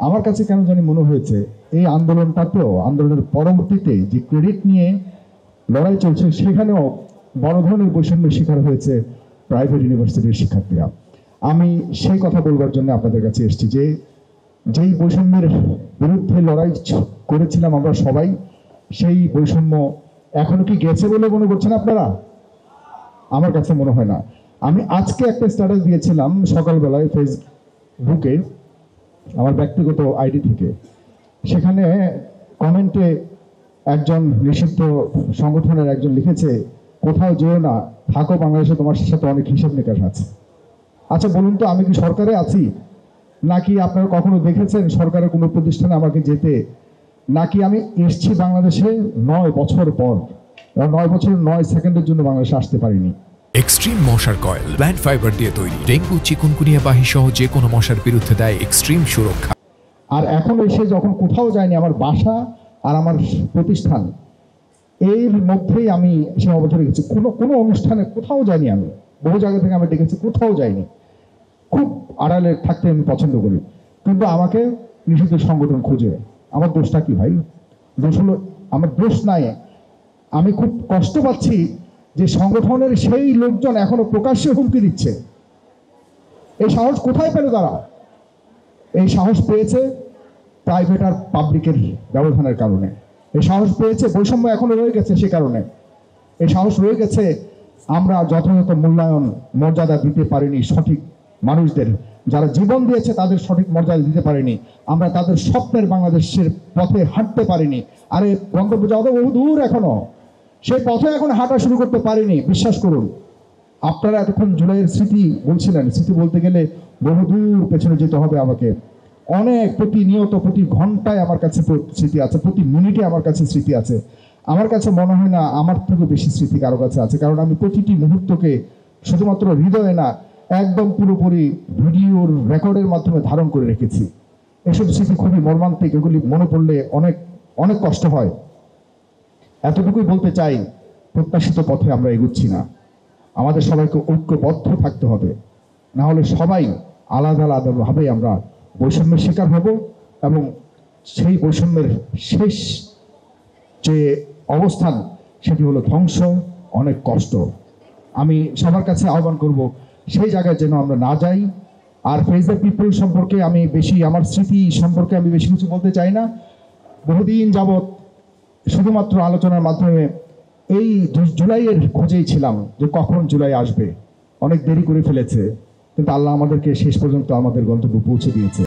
আমার কাছে কেন জানি মনে হয়েছে এই আন্দোলনটাতেও, আন্দোলনের পরবর্তীতে যে ক্রেডিট নিয়ে লড়াই চলছে, সেখানেও বড় ধরনের বৈষম্যের শিকার হয়েছে প্রাইভেট ইউনিভার্সিটির শিক্ষার্থীরা। আমি সেই কথা বলবার জন্য আপনাদের কাছে এসেছি যে যেই বৈষম্যের বিরুদ্ধে লড়াই করেছিলাম আমরা সবাই, সেই বৈষম্য এখনো কি গেছে বলে মনে করছেন আপনারা? আমার কাছে মনে হয় না। আমি আজকে একটা স্ট্যাটাস দিয়েছিলাম সকালবেলায় ফেসবুকে আমার ব্যক্তিগত আইডি থেকে। সেখানে কমেন্টে একজন নিষিদ্ধ সংগঠনের একজন লিখেছে, কোথাও যেও না, থাকো বাংলাদেশে, তোমার সাথে অনেক হিসাব নিকাশ আছে। আচ্ছা বলুন তো, আমি কি সরকারে আছি? নাকি আপনারা কখনো দেখেছেন সরকারের কোনো প্রতিষ্ঠানে আমাকে যেতে? নাকি আমি এসছি বাংলাদেশে 9 বছর পর, 9 বছর 9 সেকেন্ডের জন্য বাংলাদেশে আসতে পারিনি। এক্সট্রিম মশার কয়েল প্ল্যান্ট ফাইবার দিয়ে তৈরি, ডেঙ্গু, চিকুনগুনিয়া বাহি সহ যে কোনো মশার বিরুদ্ধে দেয় এক্সট্রিম সুরক্ষা। আর এখন এসে যখন কোথাও যায়নি, আমার বাসা আর আমার প্রতিষ্ঠান এর মধ্যেই আমি সীমাবদ্ধ রেখেছি। কোনো অনুষ্ঠানে কোথাও যাইনি, আমি বহু জায়গা থেকে আমি ডেকেছি, কোথাও যাইনি। খুব আড়ালে থাকতে আমি পছন্দ করি, কিন্তু আমাকে নিষিদ্ধ সংগঠন খুঁজে। আমার দোষটা কি ভাই? দোষ হলো, আমার দোষ নাই। আমি খুব কষ্ট পাচ্ছি যে সংগঠনের সেই লোকজন এখনো প্রকাশ্যে হুমকি দিচ্ছে। এই সাহস কোথায় পেল তারা? এই সাহস পেয়েছে প্রাইভেট আর পাবলিকের ব্যবধানের কারণে। এই সাহস পেয়েছে, বৈষম্য এখনো রয়ে গেছে সে কারণে। এই সাহস রয়ে গেছে, আমরা যথাযথ মূল্যায়ন মর্যাদা দিতে পারিনি সঠিক মানুষদের, যারা জীবন দিয়েছে তাদের সঠিক মর্যাদা দিতে পারিনি। আমরা তাদের স্বপ্নের বাংলাদেশের পথে হাঁটতে পারিনি। আরে গন্তব্য যাওয়া বহু দূর, এখনো সেই পথে এখন হাঁটা শুরু করতে পারিনি। বিশ্বাস করুন, আপনারা এতক্ষণ জুলাইয়ের স্মৃতি বলছিলেন, স্মৃতি বলতে গেলে বহুদূর পেছনে যেতে হবে আমাকে। অনেক, প্রতিনিয়ত, প্রতি ঘন্টায় আমার কাছে স্মৃতি আছে, প্রতি মিনিটে আমার কাছে স্মৃতি আছে। আমার কাছে মনে হয় না আমার থেকে বেশি স্মৃতি কারো কাছে আছে, কারণ আমি প্রতিটি মুহূর্তকে শুধুমাত্র হৃদয়ে না, একদম পুরোপুরি ভিডিওর রেকর্ডের মাধ্যমে ধারণ করে রেখেছি। এসব স্মৃতি খুবই মর্মান্তিক, এগুলি মনে পড়লে অনেক অনেক কষ্ট হয়। এতটুকুই বলতে চাই, প্রত্যাশিত পথে আমরা এগুচ্ছি না। আমাদের সবাইকে ঐক্যবদ্ধ থাকতে হবে, না হলে সবাই আলাদা আলাদাভাবে আমরা বৈষম্যের শিকার হব, এবং সেই বৈষম্যের শেষ যে অবস্থান সেটি হলো ধ্বংস, অনেক কষ্ট। আমি সবার কাছে আহ্বান করব, সেই জায়গায় যেন আমরা না যাই। আর ফেস দ্য পিপল সম্পর্কে আমি বেশি, আমার স্মৃতি সম্পর্কে আমি বেশি কিছু বলতে চাই না। বহুদিন যাবৎ শুধুমাত্র আলোচনার মাধ্যমে এই জুলাইয়ের খোঁজেই ছিলাম যে কখন জুলাই আসবে। অনেক দেরি করে ফেলেছে, কিন্তু আল্লাহ আমাদেরকে শেষ পর্যন্ত আমাদের গন্তব্য পৌঁছে দিয়েছে।